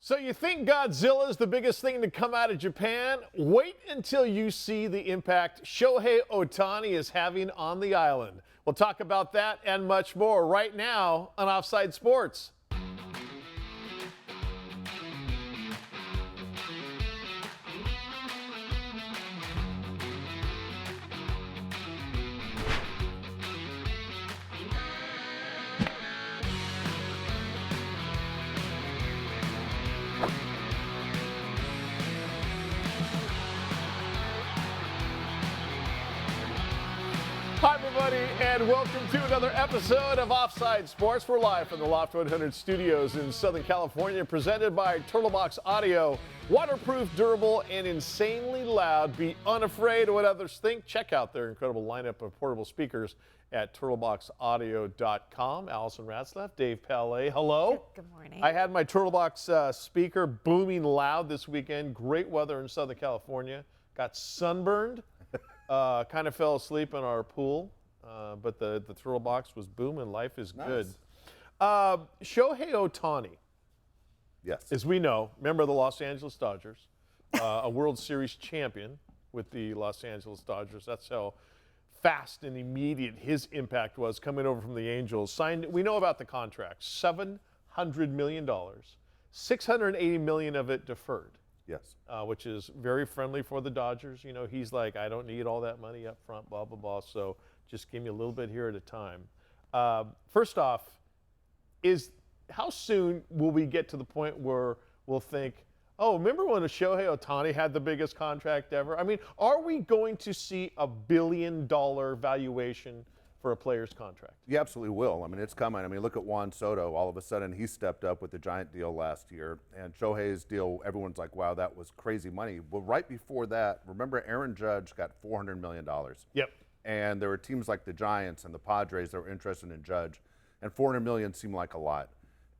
So you think Godzilla is the biggest thing to come out of Japan? Wait until you see the impact Shohei Ohtani is having on the island. We'll talk about that and much more right now on Offside Sports. Hi, everybody, and welcome to another episode of Offside Sports. We're live from the Loft 100 studios in Southern California, presented by Turtlebox Audio. Waterproof, durable, and insanely loud. Be unafraid of what others think. Check out their incredible lineup of portable speakers at turtleboxaudio.com. Allison Ratzlaff, Dave Palet, hello. Good morning. I had my Turtlebox speaker booming loud this weekend. Great weather in Southern California. Got sunburned. Kind of fell asleep in our pool, but the Turtle Box was booming. Life is good. Shohei Ohtani, yes, as we know, member of the Los Angeles Dodgers, a World Series champion with the Los Angeles Dodgers. That's how fast and immediate his impact was coming over from the Angels. Signed. We know about the contract, $700 million, $680 million of it deferred. yes. Which is very friendly for the Dodgers. You know, he's like, I don't need all that money up front, blah, blah, blah. So just give me a little bit here at a time. First off, how soon will we get to the point where we'll think, oh, remember when Shohei Ohtani had the biggest contract ever? I mean, are we going to see a $1 billion valuation for a player's contract? You absolutely will. I mean, it's coming. I mean, look at Juan Soto. All of a sudden, he stepped up with the giant deal last year. And Shohei's deal, everyone's like, wow, that was crazy money. Well, right before that, remember Aaron Judge got $400 million. Yep. And there were teams like the Giants and the Padres that were interested in Judge. And $400 million seemed like a lot.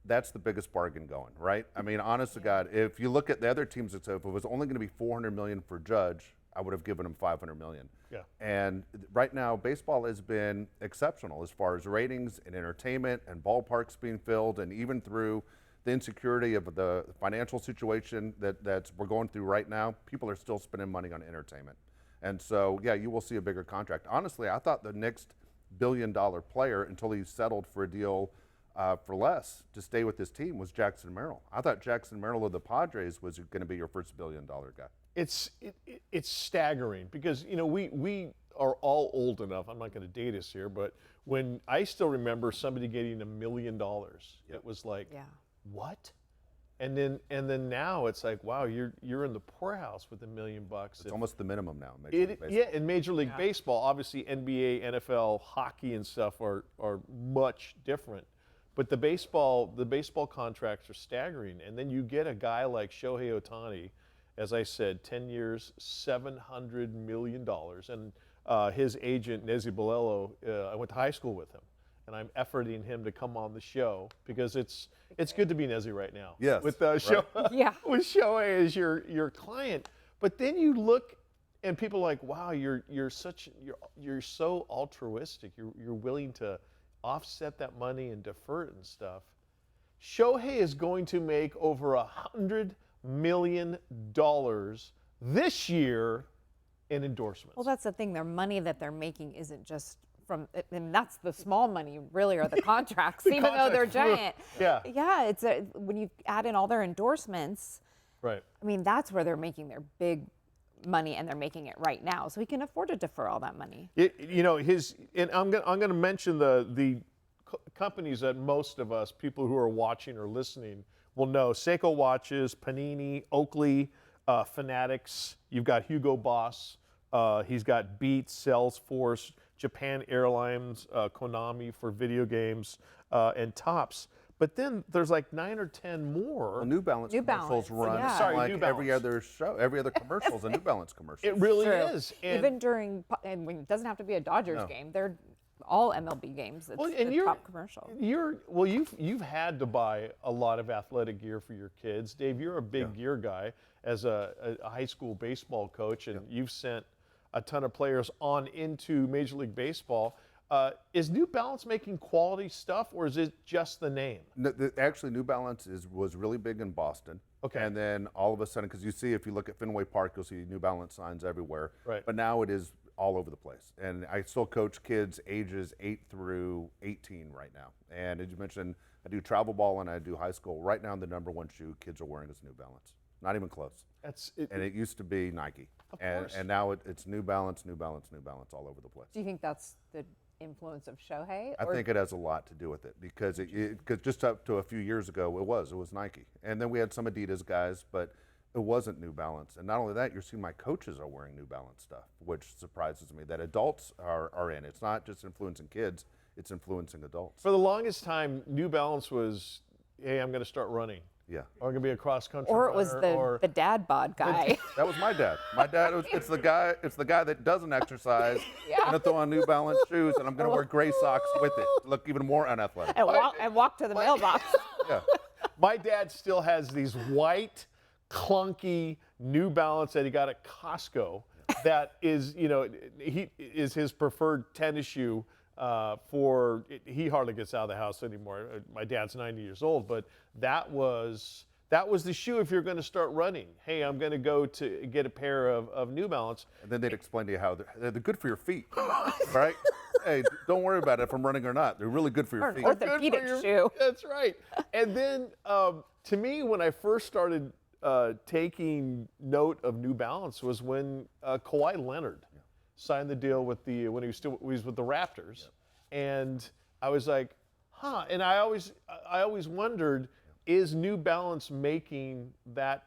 That's the biggest bargain going, right? I mean, honest to God, if you look at the other teams, if it was only going to be $400 million for Judge, I would have given him $500 million. Yeah. And right now, baseball has been exceptional as far as ratings and entertainment and ballparks being filled, and even through the insecurity of the financial situation that we're going through right now, people are still spending money on entertainment. And so, yeah, you will see a bigger contract. Honestly, I thought the next billion-dollar player, until he settled for a deal for less to stay with his team, was Jackson Merrill. I thought Jackson Merrill of the Padres was going to be your first billion-dollar guy. It's staggering because, you know, we are all old enough. I'm not going to date us here, but when I still remember somebody getting $1 million, it was like, Yeah. what? And then now it's like, wow, you're in the poorhouse with $1 million. It's almost the minimum now in Major League Baseball. Yeah, in Major League Baseball, obviously NBA, NFL, hockey, and stuff are much different. But the baseball contracts are staggering, and then you get a guy like Shohei Ohtani. As I said, 10 years, $700 million. And his agent, Nezzy Bolello, I went to high school with him. And I'm efforting him to come on the show because it's good to be Nezzy right now. Yes. With, right. with Shohei as your client. But then you look and people are like, wow, you're so altruistic. You're willing to offset that money and defer it and stuff. Shohei is going to make over $100 million this year in endorsements. Well, that's the thing. Their money that they're making isn't just from, and that's the small money, really, are the contracts, even though they're giant. Yeah. Yeah, it's when you add in all their endorsements. Right. I mean, that's where they're making their big money, and they're making it right now. So he can afford to defer all that money. And I'm going to mention the companies that most of us, people who are watching or listening, will know. Seiko Watches, Panini, Oakley, Fanatics. You've got Hugo Boss. He's got Beats, Salesforce, Japan Airlines, Konami for video games, and Topps. But then there's like 9 or 10 more. Well, New Balance commercials run like New Balance. every other show, every other commercial is a New Balance commercial. It really True. is. And Even during, and it doesn't have to be a Dodgers game. They're all MLB games. It's the top commercial. You've had to buy a lot of athletic gear for your kids. Dave, you're a big gear guy as a high school baseball coach, and you've sent a ton of players on into Major League Baseball. Is New Balance making quality stuff, or is it just the name? No, actually, New Balance was really big in Boston. Okay. And then all of a sudden, because you see, if you look at Fenway Park, you'll see New Balance signs everywhere. Right. But now it is all over the place. And I still coach kids ages 8 through 18 right now. And as you mentioned, I do travel ball and I do high school. Right now, the #1 shoe kids are wearing is New Balance. Not even close. And it used to be Nike. And now it's New Balance, New Balance, New Balance all over the place. Do you think that's the influence of Shohei? I think it has a lot to do with it because cause just up to a few years ago, it was Nike. And then we had some Adidas guys, but it wasn't New Balance. And not only that, you're seeing my coaches are wearing New Balance stuff, which surprises me that adults are in. It's not just influencing kids, it's influencing adults. For the longest time, New Balance was, hey, I'm going to start running. Yeah. Or I'm going to be a cross-country Or it was runner, the dad bod guy. That was my dad. My dad it's the guy that doesn't exercise. I'm gonna throw on New Balance shoes and I'm gonna wear gray socks with it to look even more unathletic. and walk to the mailbox. Yeah. My dad still has these white, clunky New Balance that he got at Costco. That is, he is his preferred tennis shoe. He hardly gets out of the house anymore. My dad's 90 years old, but that was the shoe if you're going to start running. Hey, I'm going to go to get a pair of New Balance. And then they'd explain to you how they're good for your feet, right? Hey, don't worry about it if I'm running or not. They're really good for your feet. Orthopedic shoe. That's right. And then to me, when I first started taking note of New Balance was when Kawhi Leonard signed the deal with when he was with the Raptors, and I was like, huh. And I always wondered, is New Balance making that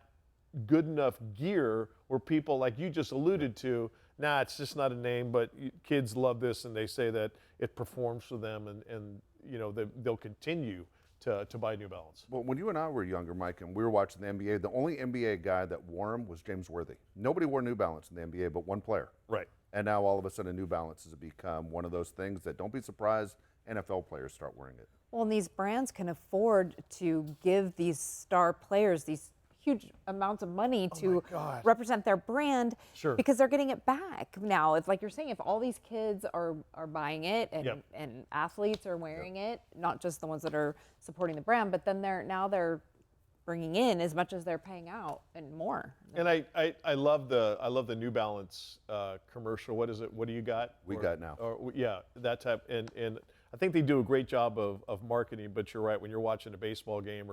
good enough gear where people like you just alluded to? Nah, it's just not a name, but kids love this, and they say that it performs for them, and they'll continue to buy New Balance. Well, when you and I were younger, Mike, and we were watching the NBA, the only NBA guy that wore them was James Worthy. Nobody wore New Balance in the NBA but one player. Right. And now all of a sudden New Balance has become one of those things that, don't be surprised, NFL players start wearing it. Well, and these brands can afford to give these star players these huge amounts of money to represent their brand because they're getting it back. Now, it's like you're saying, if all these kids are buying it and athletes are wearing it, not just the ones that are supporting the brand, but then they're bringing in as much as they're paying out and more. And I love the New Balance commercial. What is it? What do you got? We got now. Yeah, that type. And I think they do a great job of marketing. But you're right. When you're watching a baseball game,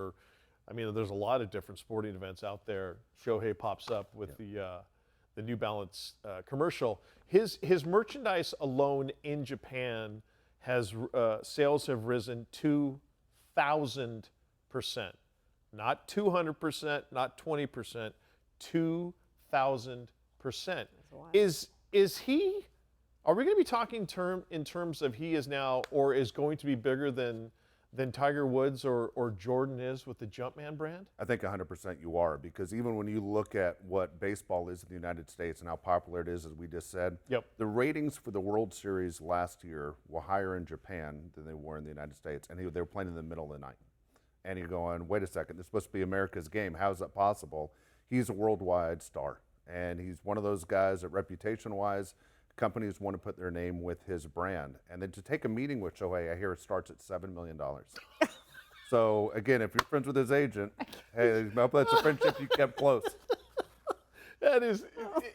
there's a lot of different sporting events out there. Shohei pops up with the New Balance commercial. His merchandise alone in Japan has sales have risen 2,000%. Not 200%, not 20%, 2,000%. Is he? Are we going to be talking in terms of he is now or is going to be bigger than Tiger Woods or Jordan is with the Jumpman brand? I think 100% you are, because even when you look at what baseball is in the United States and how popular it is, as we just said, the ratings for the World Series last year were higher in Japan than they were in the United States, and they were playing in the middle of the night. And you're going, wait a second, this is supposed to be America's game. How is that possible? He's a worldwide star, and he's one of those guys that reputation-wise, companies want to put their name with his brand. And then to take a meeting with Shohei, I hear it starts at $7 million. So again, if you're friends with his agent, hey, that's a friendship you kept close. That is,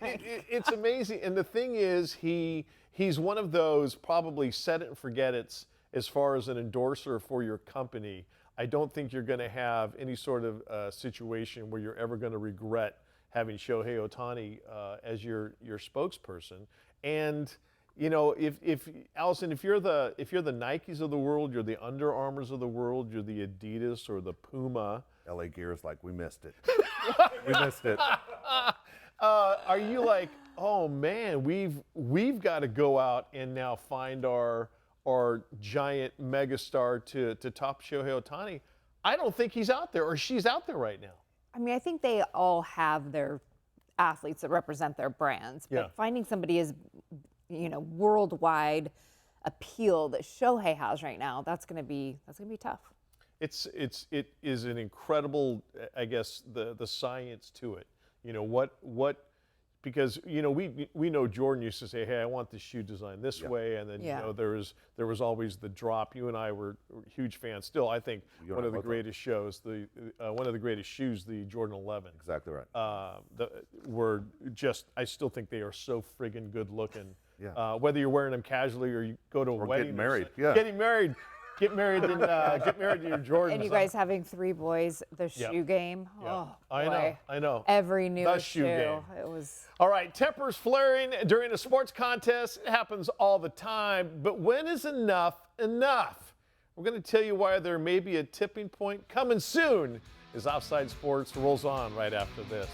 it's amazing. And the thing is, he's one of those probably set it and forget it's as far as an endorser for your company. I don't think you're going to have any sort of situation where you're ever going to regret having Shohei Ohtani as your spokesperson. And if Allison, if you're the Nikes of the world, you're the Under Armours of the world, you're the Adidas or the Puma. LA Gear is like, we missed it. We missed it. Are you like, oh man, we've got to go out and now find our giant megastar to top Shohei Ohtani? I don't think he's out there or she's out there right now. I mean, I think they all have their athletes that represent their brands, but finding somebody as, worldwide appeal that Shohei has right now, that's going to be tough. It is an incredible, I guess, the science to it. What because we know Jordan used to say, "Hey, I want this shoe designed this way," and then there was always the drop. You and I were huge fans. Still, I think one of the greatest shows, one of the greatest shoes, the Jordan 11. Exactly right. I still think they are so friggin' good looking. Yeah. Whether you're wearing them casually or you go to a wedding, getting married. Get married to your Jordans. And you guys having 3 boys, the shoe game. Yep. Oh, I know. Every new shoe game. It was. All right, tempers flaring during a sports contest. It happens all the time. But when is enough enough? We're going to tell you why there may be a tipping point coming soon as Offside Sports rolls on right after this.